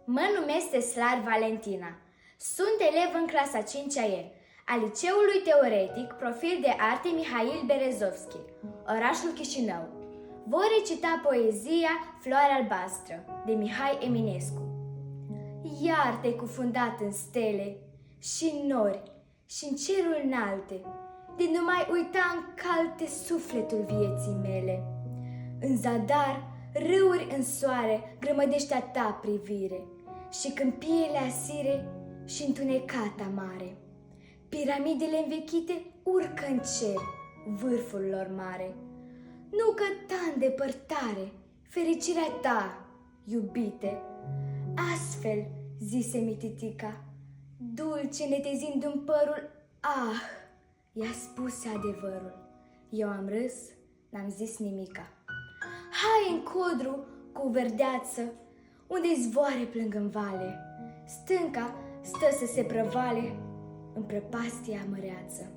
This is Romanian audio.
Mă numesc Teslar Valentina. Sunt elev în clasa 5-a E, a Liceului Teoretic Profil de Arte Mihail Berezovski, orașul Chișinău. Voi recita poezia Floarea albastră, de Mihai Eminescu. Iar te-ai cufundat în stele și în nori și în cerul înalte, de nu mai uita în calte sufletul vieții mele. În zadar, râuri în soare, grămădește a ta privire, și câmpiile asire și întunecata mare. Piramidele învechite urcă în cer, vârful lor mare. Nu căta în depărtare fericirea ta, iubite. Astfel, zise mititica, dulce netezind în părul, ah, i-a spus adevărul. Eu am râs, n-am zis nimica. Hai în codru cu verdeață, unde zvoare plâng în vale. Stânca stă să se prăvale în prăpastia măreață.